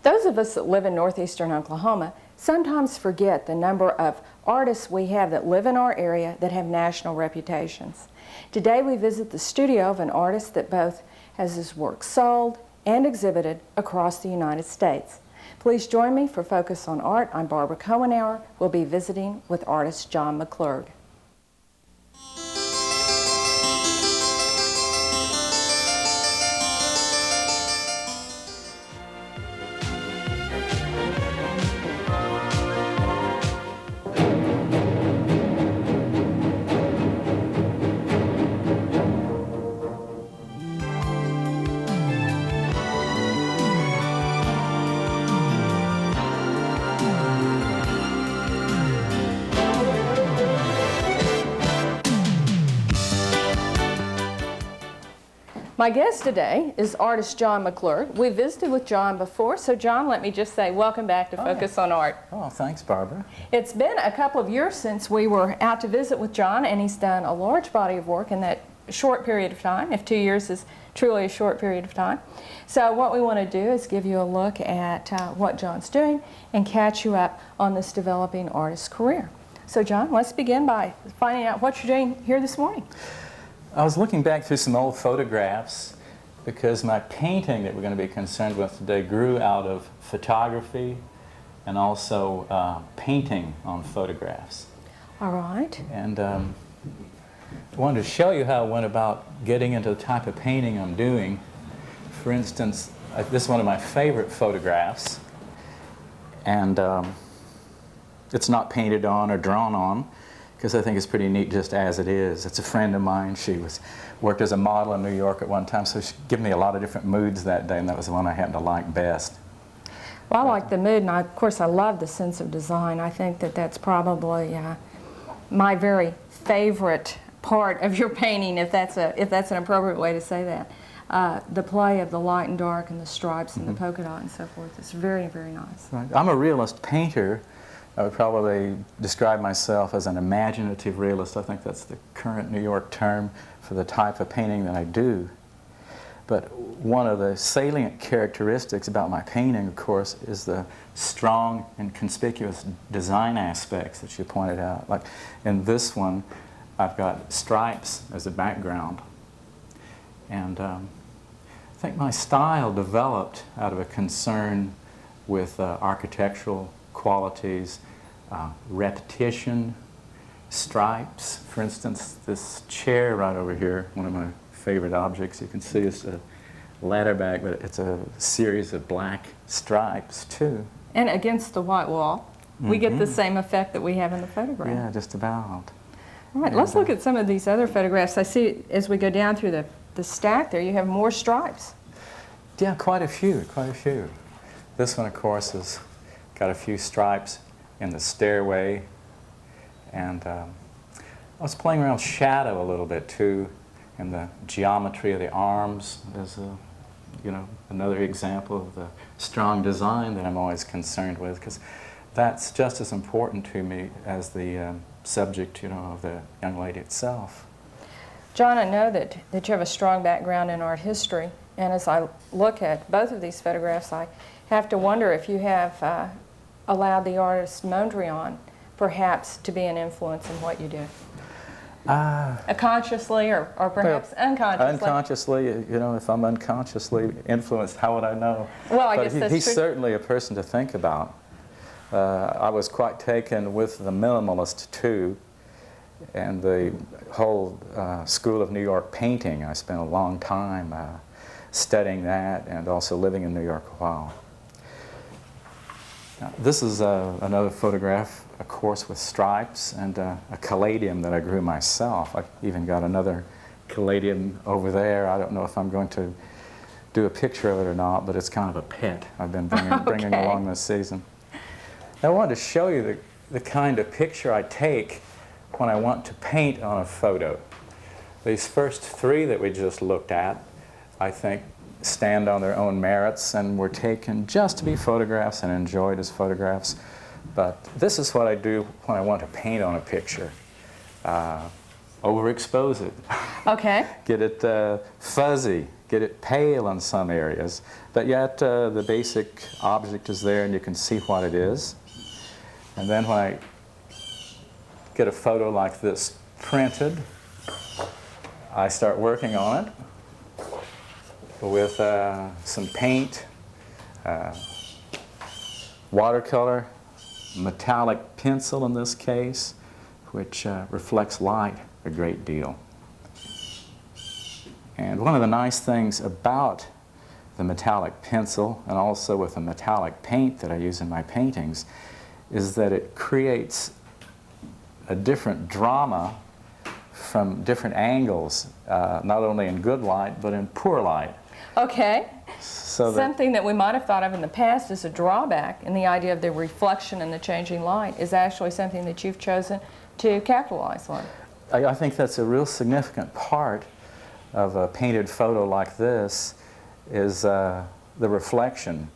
Those of us that live in northeastern Oklahoma sometimes forget the number of artists we have that live in our area that have national reputations. Today we visit the studio of an artist that both has his work sold and exhibited across the United States. Please join me for Focus on Art. I'm Barbara Cohenauer. We'll be visiting with artist Jon McClurge. My guest today is artist Jon McClurge. We visited with Jon before, so Jon, let me just say welcome back to Focus on Art. Oh, thanks, Barbara. It's been a couple of years since we were out to visit with Jon, and he's done a large body of work in that short period of time, if 2 years is truly a short period of time. So what we want to do is give you a look at what Jon's doing and catch you up on this developing artist's career. So Jon, let's begin by finding out what you're doing here this morning. I was looking back through some old photographs because my painting that we're going to be concerned with today grew out of photography and also painting on photographs. All right. And I wanted to show you how I went about getting into the type of painting I'm doing. For instance, this is one of my favorite photographs, and it's not painted on or drawn on, because I think it's pretty neat just as it is. It's a friend of mine. She worked as a model in New York at one time, so she gave me a lot of different moods that day, and that was the one I happened to like best. Well, I like the mood, and of course I love the sense of design. I think that that's probably my very favorite part of your painting, if that's an appropriate way to say that. The play of the light and dark and the stripes and the polka dot and so forth. It's very, very nice. Right. I'm a realist painter. I would probably describe myself as an imaginative realist. I think that's the current New York term for the type of painting that I do. But one of the salient characteristics about my painting, of course, is the strong and conspicuous design aspects that you pointed out. Like in this one, I've got stripes as a background. And I think my style developed out of a concern with architectural qualities, repetition, stripes. For instance, this chair right over here, one of my favorite objects, you can see it's a ladder back, but it's a series of black stripes too. And against the white wall, we get the same effect that we have in the photograph. Yeah, just about. All right, let's look at some of these other photographs. I see as we go down through the stack there, you have more stripes. Yeah, quite a few, quite a few. This one, of course, has got a few stripes in the stairway, and I was playing around with shadow a little bit too, and the geometry of the arms is another example of the strong design that I'm always concerned with, because that's just as important to me as the subject, of the young lady itself. Jon, I know that you have a strong background in art history, and as I look at both of these photographs, I have to wonder if you have allowed the artist Mondrian perhaps to be an influence in what you do. Consciously or perhaps unconsciously? Unconsciously, if I'm unconsciously influenced, how would I know? Well, I guess that's he's true. Certainly a person to think about. I was quite taken with the minimalist too, and the whole school of New York painting. I spent a long time studying that and also living in New York a while. Now, this is another photograph, of course, with stripes and a caladium that I grew myself. I even got another caladium over there. I don't know if I'm going to do a picture of it or not, but it's kind of a pet I've been bringing along this season. Now, I wanted to show you the kind of picture I take when I want to paint on a photo. These first three that we just looked at, I think, stand on their own merits and were taken just to be photographs and enjoyed as photographs. But this is what I do when I want to paint on a picture. Overexpose it. Okay. Get it fuzzy. get it pale in some areas, but yet the basic object is there and you can see what it is. And then when I get a photo like this printed, I start working on it with some paint, watercolor, metallic pencil in this case, which reflects light a great deal. And one of the nice things about the metallic pencil, and also with the metallic paint that I use in my paintings, is that it creates a different drama from different angles, not only in good light, but in poor light. Okay. So something that we might have thought of in the past as a drawback in the idea of the reflection and the changing light is actually something that you've chosen to capitalize on. I think that's a real significant part of a painted photo like this is the reflection,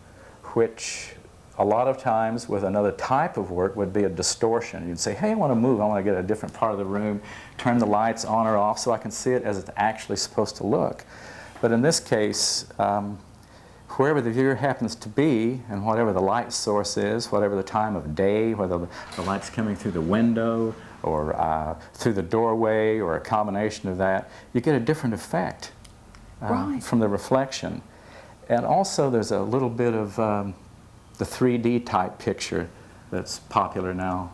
which a lot of times with another type of work would be a distortion. You'd say, hey, I want to move, I want to get a different part of the room, turn the lights on or off so I can see it as it's actually supposed to look. But in this case, wherever the viewer happens to be and whatever the light source is, whatever the time of day, whether the light's coming through the window or through the doorway or a combination of that, you get a different effect from the reflection. And also there's a little bit of the 3D type picture that's popular now.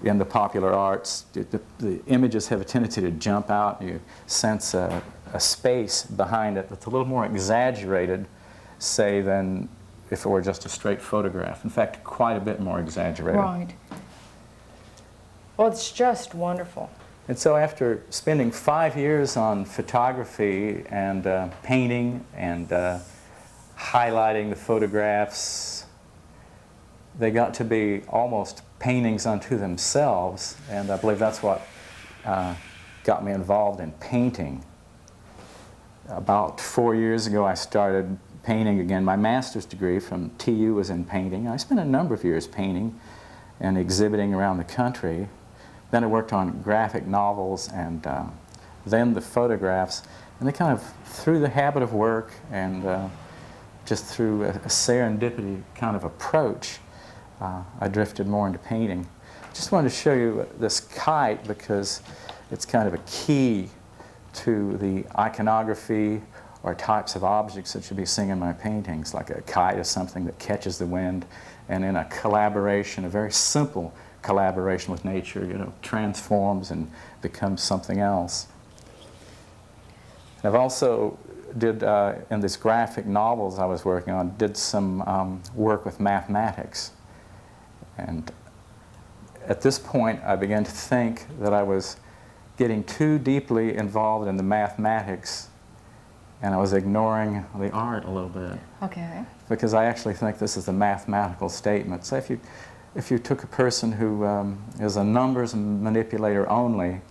In the popular arts, the images have a tendency to jump out. You sense a space behind it that's a little more exaggerated, say, than if it were just a straight photograph. In fact, quite a bit more exaggerated. Right. Well, it's just wonderful. And so after spending 5 years on photography and painting and highlighting the photographs, they got to be almost paintings unto themselves, and I believe that's what got me involved in painting. About 4 years ago I started painting again. My master's degree from TU was in painting. I spent a number of years painting and exhibiting around the country. Then I worked on graphic novels and then the photographs, and they kind of, through the habit of work and just through a serendipity kind of approach, I drifted more into painting. Just wanted to show you this kite because it's kind of a key to the iconography or types of objects that you'll be seeing in my paintings. Like a kite is something that catches the wind, and in a collaboration, a very simple collaboration with nature, you know, transforms and becomes something else. I've also did, in these graphic novels I was working on, did some work with mathematics. And at this point, I began to think that I was getting too deeply involved in the mathematics, and I was ignoring the art a little bit. Okay. Because I actually think this is a mathematical statement. So if you took a person who is a numbers manipulator only,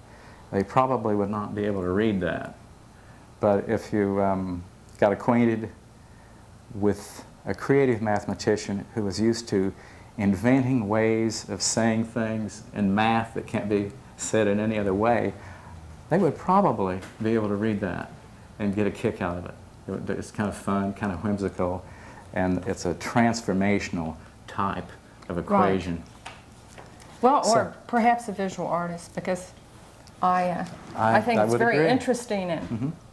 they probably would not be able to read that. But if you got acquainted with a creative mathematician who was used to inventing ways of saying things in math that can't be said in any other way, they would probably be able to read that and get a kick out of it. It's kind of fun, kind of whimsical, and it's a transformational type of equation. Right. Well, or perhaps a visual artist, because I think it's very interesting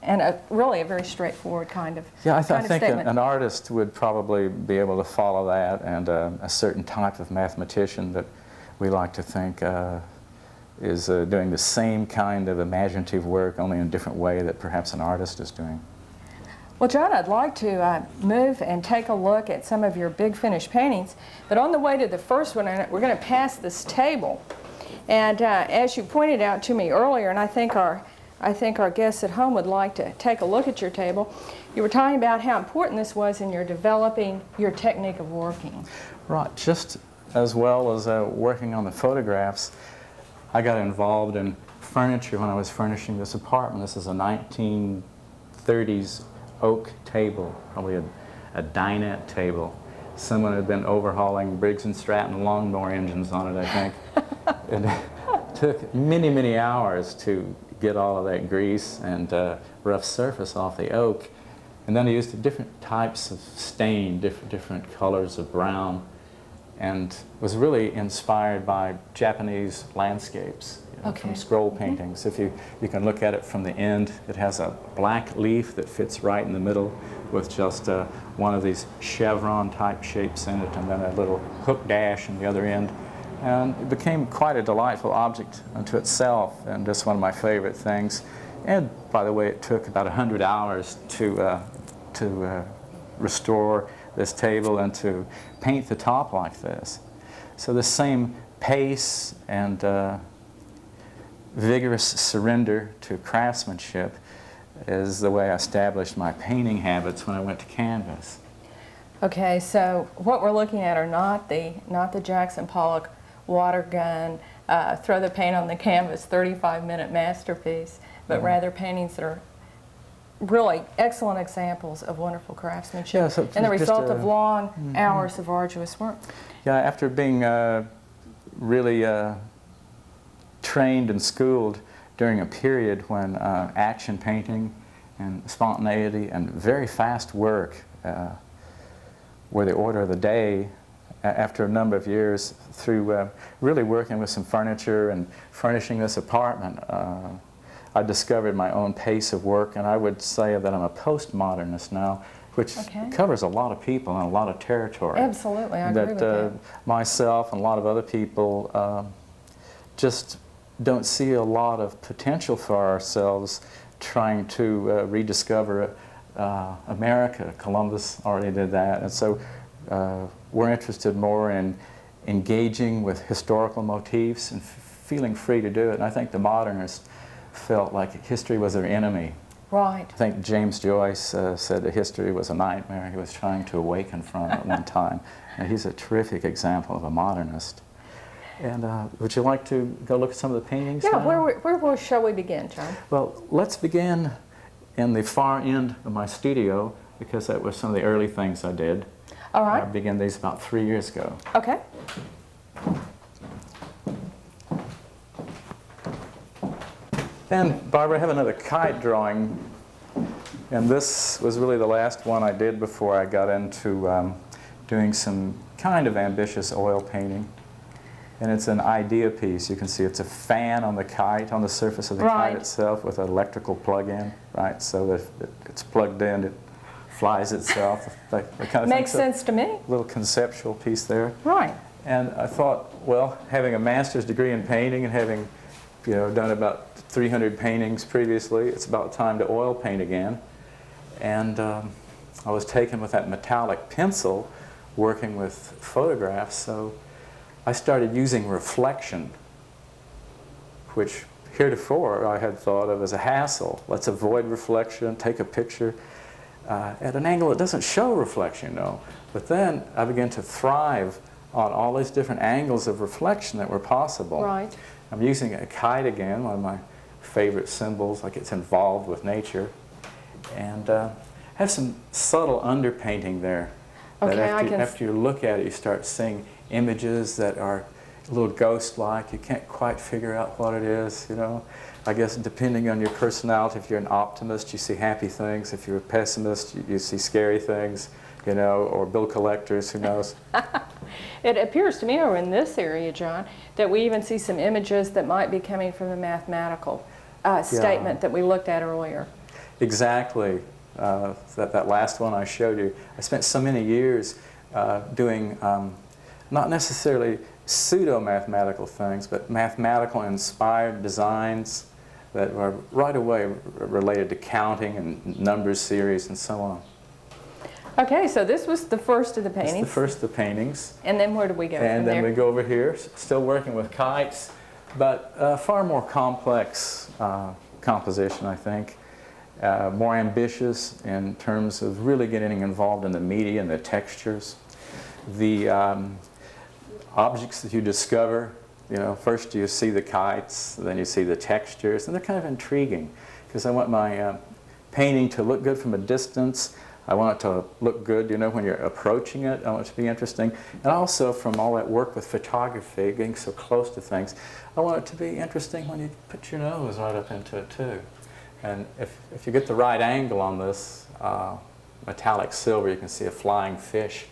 and really a very straightforward kind of I think statement. an artist would probably be able to follow that, and a certain type of mathematician that we like to think is doing the same kind of imaginative work, only in a different way that perhaps an artist is doing. Well, John, I'd like to move and take a look at some of your big finished paintings, but on the way to the first one, we're going to pass this table. And as you pointed out to me earlier, and I think our guests at home would like to take a look at your table, you were talking about how important this was in your developing your technique of working. Right. Just as well as working on the photographs, I got involved in furniture when I was furnishing this apartment. This is a 1930s oak table, probably a dinette table. Someone had been overhauling Briggs & Stratton lawnmower engines on it, I think. It took many, many hours to get all of that grease and rough surface off the oak. And then I used different types of stain, different colors of brown, and was really inspired by Japanese landscapes, from scroll paintings. If you can look at it from the end, it has a black leaf that fits right in the middle with just one of these chevron type shapes in it, and then a little hook dash on the other end. And it became quite a delightful object unto itself, and just one of my favorite things. And by the way, it took about 100 hours to restore this table and to paint the top like this. So the same pace and vigorous surrender to craftsmanship is the way I established my painting habits when I went to canvas. Okay, so what we're looking at are not the Jackson Pollock water gun, throw the paint on the canvas, 35-minute masterpiece, but rather paintings that are really excellent examples of wonderful craftsmanship and the result of long hours of arduous work. Yeah, after being really trained and schooled during a period when action painting and spontaneity and very fast work were the order of the day, after a number of years through really working with some furniture and furnishing this apartment, I discovered my own pace of work, and I would say that I'm a postmodernist now, which covers a lot of people and a lot of territory. Absolutely, I agree with that. Myself and a lot of other people just don't see a lot of potential for ourselves trying to rediscover America. Columbus already did that, and so we're interested more in engaging with historical motifs and feeling free to do it. And I think the modernists felt like history was their enemy. Right. I think James Joyce said that history was a nightmare he was trying to awaken from at one time. And he's a terrific example of a modernist. And would you like to go look at some of the paintings? Yeah, where shall we begin, John? Well, let's begin in the far end of my studio, because that was some of the early things I did. All right. I began these about 3 years ago. Okay. Then, Barbara, I have another kite drawing, and this was really the last one I did before I got into doing some kind of ambitious oil painting. And it's an idea piece. You can see it's a fan on the kite, on the surface of the kite itself, with an electrical plug-in, right? So that it's plugged in, it flies itself. That kind of Makes sense to me. A little conceptual piece there. Right. And I thought, well, having a master's degree in painting and having, done about 300 paintings previously, it's about time to oil paint again. And I was taken with that metallic pencil, working with photographs, so I started using reflection, which heretofore I had thought of as a hassle. Let's avoid reflection, take a picture at an angle that doesn't show reflection, But then I began to thrive on all these different angles of reflection that were possible. Right. I'm using a kite again, one of my favorite symbols, like it's involved with nature. And have some subtle underpainting there. Okay, that after you look at it, you start seeing images that are a little ghost-like. You can't quite figure out what it is, I guess depending on your personality, if you're an optimist, you see happy things. If you're a pessimist, you see scary things, or bill collectors, who knows. It appears to me over in this area, John, that we even see some images that might be coming from the mathematical statement that we looked at earlier. Exactly. That last one I showed you. I spent so many years doing not necessarily pseudo-mathematical things, but mathematical-inspired designs that were right away related to counting and number series and so on. Okay, so this was the first of the paintings. It's the first of the paintings. And then where do we go from there? And then we go over here, still working with kites, but far more complex composition, I think. More ambitious in terms of really getting involved in the media and the textures. The objects that you discover, first you see the kites, then you see the textures, and they're kind of intriguing because I want my painting to look good from a distance, I want it to look good, you know, when you're approaching it. I want it to be interesting. And also from all that work with photography, getting so close to things, I want it to be interesting when you put your nose right up into it too. And if you get the right angle on this metallic silver, you can see a flying fish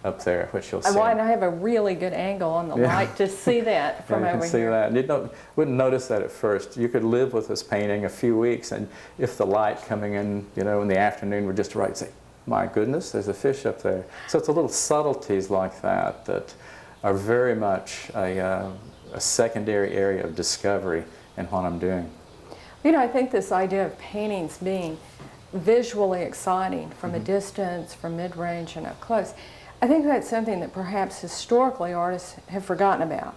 up there, which you'll see. Well, and I have a really good angle on the light to see that from over here. You can see that. And you wouldn't notice that at first. You could live with this painting a few weeks, and if the light coming in, you know, in the afternoon were just right, say, my goodness, there's a fish up there. So it's a little subtleties like that that are very much a secondary area of discovery in what I'm doing. You know, I think this idea of paintings being visually exciting from a distance, from mid-range and up close, I think that's something that perhaps historically artists have forgotten about.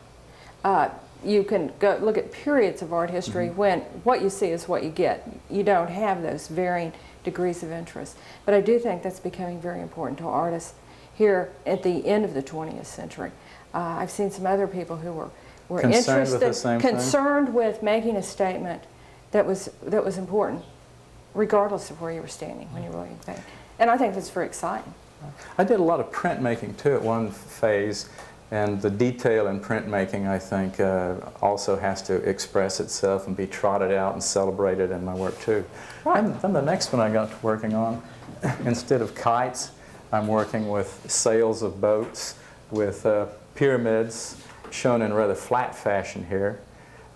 You can go look at periods of art history when what you see is what you get. You don't have those varying degrees of interest. But I do think that's becoming very important to artists here at the end of the 20th century. I've seen some other people who were concerned with making a statement that was important, regardless of where you were standing when you were looking at it. And I think that's very exciting. I did a lot of printmaking too at one phase, and the detail in printmaking, I think, also has to express itself and be trotted out and celebrated in my work too. Right. And then the next one I got to working on, instead of kites, I'm working with sails of boats, with pyramids shown in rather flat fashion here.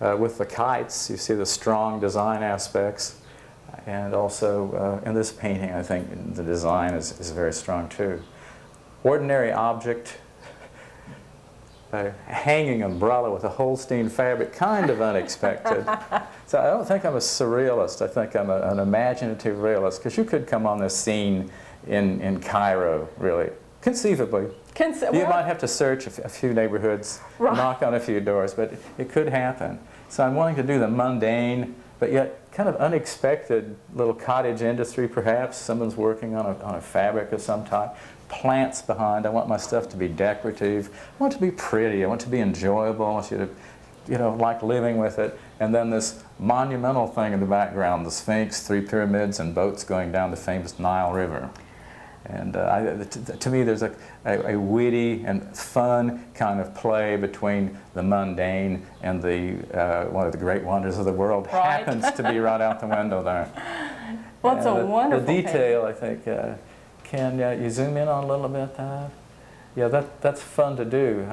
With the kites, you see the strong design aspects. And also in this painting, I think the design is very strong too. Ordinary object, a hanging umbrella with a Holstein fabric, kind of unexpected. So I don't think I'm a surrealist. I think I'm an imaginative realist, because you could come on this scene in Cairo, really, conceivably. You might have to search a few neighborhoods, knock on a few doors, but it could happen. So I'm wanting to do the mundane, but yet kind of unexpected little cottage industry, perhaps. Someone's working on a fabric of some type. Plants behind. I want my stuff to be decorative. I want it to be pretty. I want it to be enjoyable. I want you to, you know, like living with it. And then this monumental thing in the background, the Sphinx, 3 pyramids, and boats going down the famous Nile River. And to me, there's a witty and fun kind of play between the mundane and one of the great wonders of the world. Happens to be right out the window there. Well, it's a wonderful The detail, I think, can you zoom in on a little bit? Yeah, that's fun to do.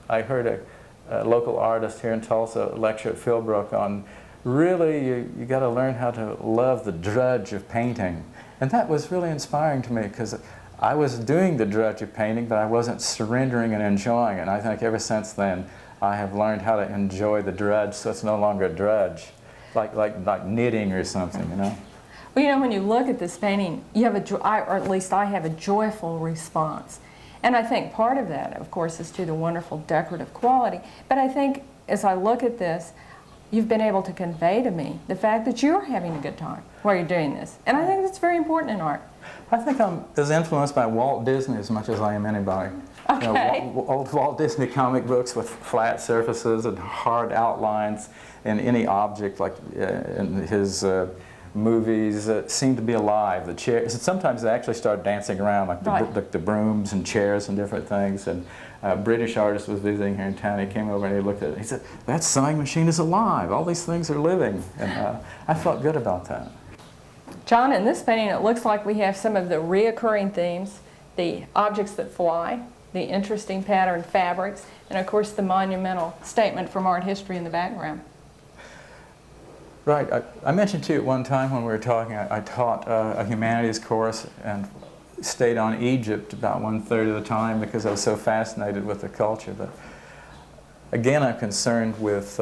I heard a local artist here in Tulsa lecture at Philbrook on really you got to learn how to love the drudge of painting. And that was really inspiring to me, because I was doing the drudge of painting, but I wasn't surrendering and enjoying it. And I think ever since then, I have learned how to enjoy the drudge, so it's no longer a drudge, like knitting or something, you know. Well, you know, when you look at this painting, you have or at least I have a joyful response. And I think part of that, of course, is to the wonderful decorative quality. But I think as I look at this, you've been able to convey to me the fact that you're having a good time while you're doing this. And I think that's very important in art. I think I'm as influenced by Walt Disney as much as I am anybody. Okay. You know, old Walt Disney comic books with flat surfaces and hard outlines, and any object like in his movies seem to be alive. The chairs, sometimes they actually start dancing around, like the brooms and chairs and different things. And a British artist was visiting here in town. He came over and he looked at it. He said, "That sewing machine is alive. All these things are living." And I felt good about that. Jon, in this painting, it looks like we have some of the reoccurring themes, the objects that fly, the interesting patterned fabrics, and of course the monumental statement from art history in the background. Right. I mentioned to you at one time when we were talking, I taught a humanities course and stayed on Egypt about 1/3 of the time because I was so fascinated with the culture. But again, I'm concerned with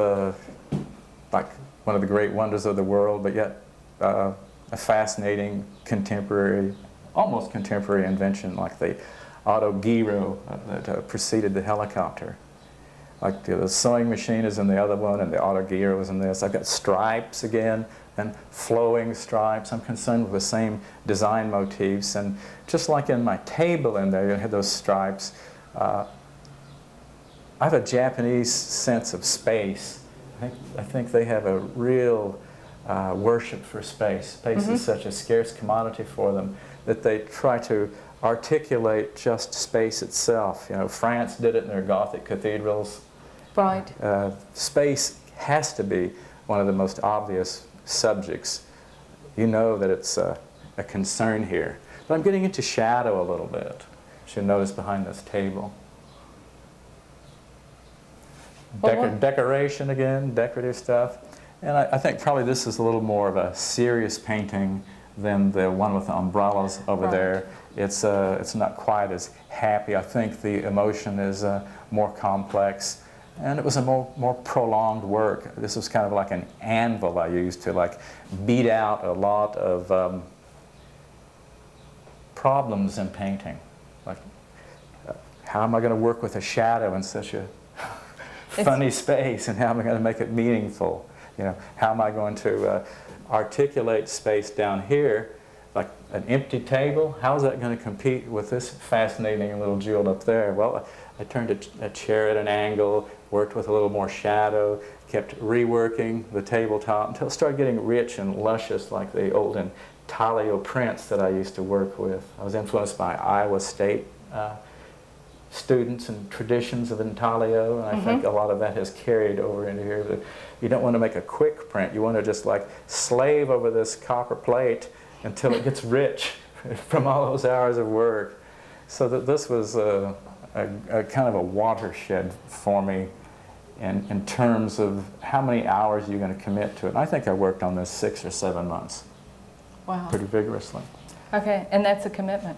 like one of the great wonders of the world, but yet a fascinating contemporary, almost contemporary invention like the autogyro that preceded the helicopter. Like the sewing machine is in the other one, and the autogyro is in this. I've got stripes again, and flowing stripes. I'm concerned with the same design motifs. And just like in my table in there, you had those stripes. I have a Japanese sense of space. I think they have a real worship for space. Space is such a scarce commodity for them. that they try to articulate just space itself. You know, France did it in their Gothic cathedrals. Right. Space has to be one of the most obvious subjects. You know that it's a concern here. But I'm getting into shadow a little bit. You'll notice behind this table. Decoration again, decorative stuff. And I think probably this is a little more of a serious painting than the one with the umbrellas over there. It's not quite as happy. I think the emotion is more complex. And it was a more prolonged work. This was kind of like an anvil I used to like beat out a lot of problems in painting. Like, how am I going to work with a shadow in such a funny space, and how am I going to make it meaningful? You know, how am I going to articulate space down here, like an empty table? How is that going to compete with this fascinating little jewel up there? Well, I turned a chair at an angle, worked with a little more shadow, kept reworking the tabletop until it started getting rich and luscious like the old intaglio prints that I used to work with. I was influenced by Iowa State students and traditions of intaglio, and I think a lot of that has carried over into here. But you don't want to make a quick print. You want to just like slave over this copper plate until it gets rich from all those hours of work. So that this was a kind of a watershed for me in terms of how many hours you're going to commit to it. And I think I worked on this 6 or 7 months. Wow. Pretty vigorously. Okay, and that's a commitment.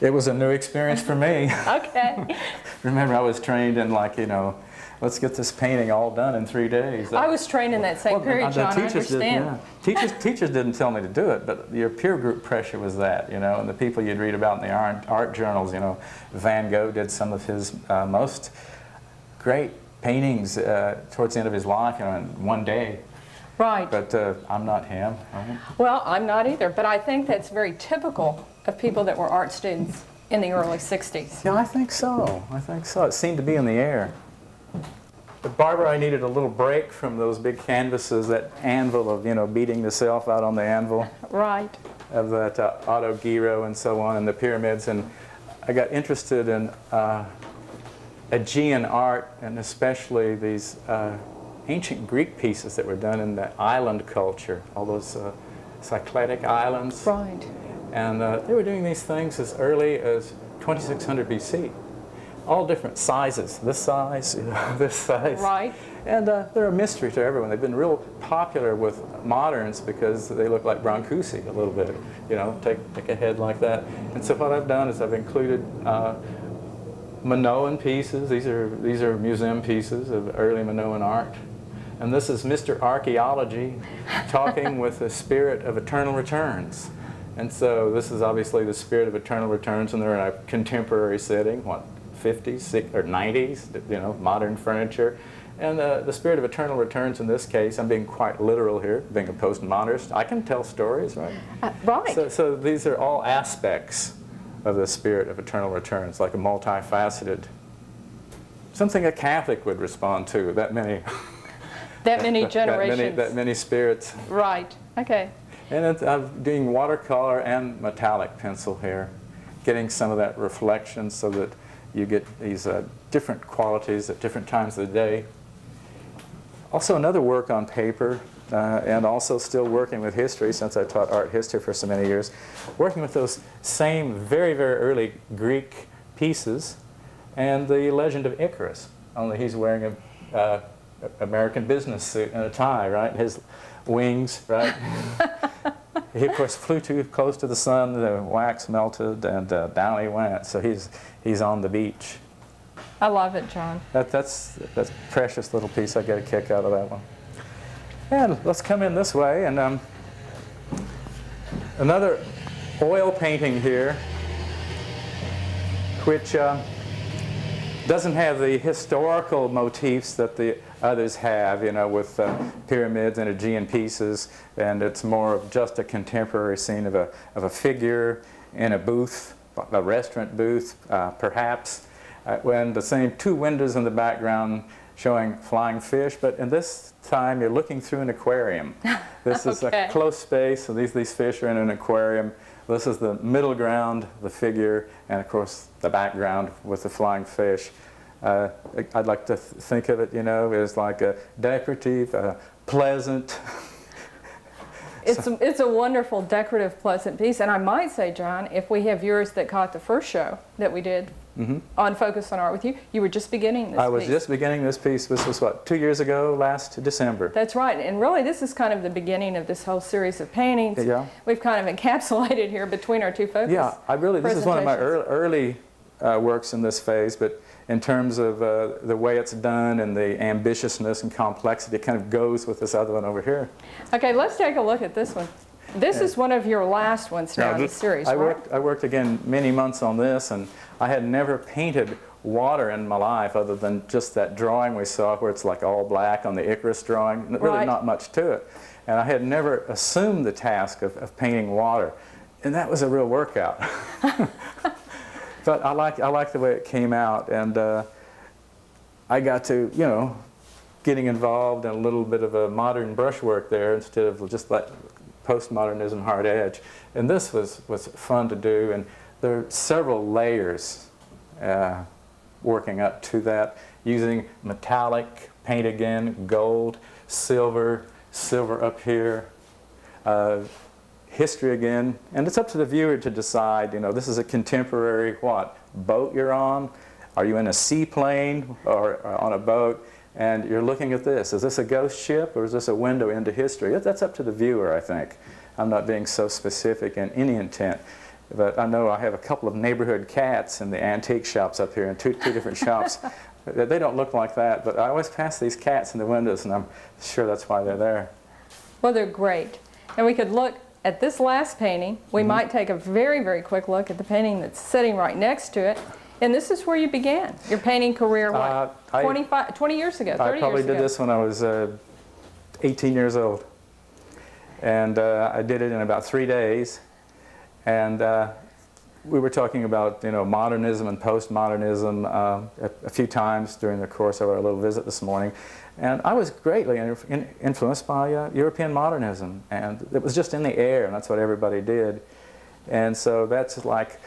It was a new experience for me. Okay. Remember, I was trained in like, you know, let's get this painting all done in 3 days. I was trained in that same period, John, I understand. Teachers didn't tell me to do it, but your peer group pressure was that, you know, and the people you'd read about in the art journals, you know, Van Gogh did some of his most great paintings towards the end of his life, you know, in 1 day. Right. But I'm not him. Right? Well, I'm not either, but I think that's very typical of people that were art students in the early 60s. Yeah, I think so. I think so. It seemed to be in the air. But Barbara, I needed a little break from those big canvases, that anvil of, you know, beating the self out on the anvil. Right. Of that Autogiro and so on, and the pyramids. And I got interested in Aegean art, and especially these ancient Greek pieces that were done in the island culture, all those Cycladic islands. Right. And they were doing these things as early as 2600 BC. All different sizes, this size, you know, this size. Right. And they're a mystery to everyone. They've been real popular with moderns because they look like Brancusi a little bit. You know, take a head like that. And so what I've done is I've included Minoan pieces. These are museum pieces of early Minoan art. And this is Mr. Archaeology talking with the spirit of eternal returns. And so this is obviously the spirit of eternal returns, and they're in a contemporary setting, what, 50s or 90s, you know, modern furniture. And the spirit of eternal returns in this case, I'm being quite literal here, being a postmodernist. I can tell stories, right? Right. So these are all aspects of the spirit of eternal returns, like a multifaceted, something a Catholic would respond to, that many. That many generations. That many spirits. Right. Okay. And I'm doing watercolor and metallic pencil here, getting some of that reflection so that you get these different qualities at different times of the day. Also another work on paper, and also still working with history, since I taught art history for so many years, working with those same very, very early Greek pieces and the legend of Icarus, only he's wearing a American business suit and a tie, right? His wings, right? He, of course, flew too close to the sun, the wax melted, and down he went. So he's on the beach. I love it, John. That's a precious little piece. I get a kick out of that one. And let's come in this way. And another oil painting here, which doesn't have the historical motifs that the others have, you know, with pyramids and Aegean pieces, and it's more of just a contemporary scene of a figure in a booth, a restaurant booth, perhaps, when the same two windows in the background showing flying fish, but in this time you're looking through an aquarium. This is a close space, so these fish are in an aquarium. This is the middle ground, the figure, and of course the background with the flying fish. I'd like to think of it, you know, as like a decorative, pleasant. It's a wonderful, decorative, pleasant piece. And I might say, John, if we have viewers that caught the first show that we did on Focus on Art with you, you were just beginning this piece. I was just beginning this piece. This was, what, 2 years ago, last December. That's right. And really, this is kind of the beginning of this whole series of paintings. Yeah. We've kind of encapsulated here between our two focus. Yeah, this is one of my early works in this phase, but in terms of the way it's done and the ambitiousness and complexity, it kind of goes with this other one over here. Okay, let's take a look at this one. This is one of your last ones now in the series, right? I worked again many months on this, and I had never painted water in my life other than just that drawing we saw where it's like all black on the Icarus drawing. Really not much to it. And I had never assumed the task of painting water. And that was a real workout. But I like the way it came out, and I got to, you know, getting involved in a little bit of a modern brushwork there instead of just like postmodernism hard edge. And this was fun to do, and there are several layers working up to that, using metallic paint again, gold, silver up here, history again, and it's up to the viewer to decide, you know, this is a contemporary, boat you're on? Are you in a seaplane or on a boat? And you're looking at this. Is this a ghost ship or is this a window into history? That's up to the viewer, I think. I'm not being so specific in any intent. But I know I have a couple of neighborhood cats in the antique shops up here in two different shops. They don't look like that, but I always pass these cats in the windows, and I'm sure that's why they're there. Well, they're great. And we could look at this last painting. We might take a very, very quick look at the painting that's sitting right next to it. And this is where you began your painting career, what, 20 years ago, 30 years ago? I probably did this when I was 18 years old. And I did it in about 3 days. And we were talking about, you know, modernism and postmodernism a few times during the course of our little visit this morning. And I was greatly influenced by European modernism. And it was just in the air, and that's what everybody did. And so that's like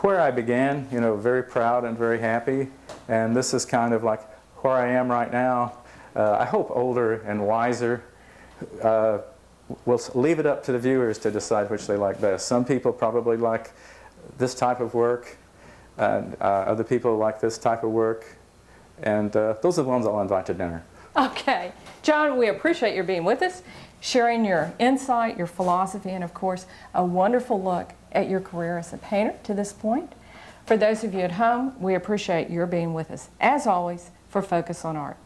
where I began, you know, very proud and very happy. And this is kind of like where I am right now. I hope older and wiser. We'll leave it up to the viewers to decide which they like best. Some people probably like this type of work, and other people like this type of work. And those are the ones I'll invite to dinner. Okay. John, we appreciate your being with us, sharing your insight, your philosophy, and of course, a wonderful look at your career as a painter to this point. For those of you at home, we appreciate your being with us, as always, for Focus on Art.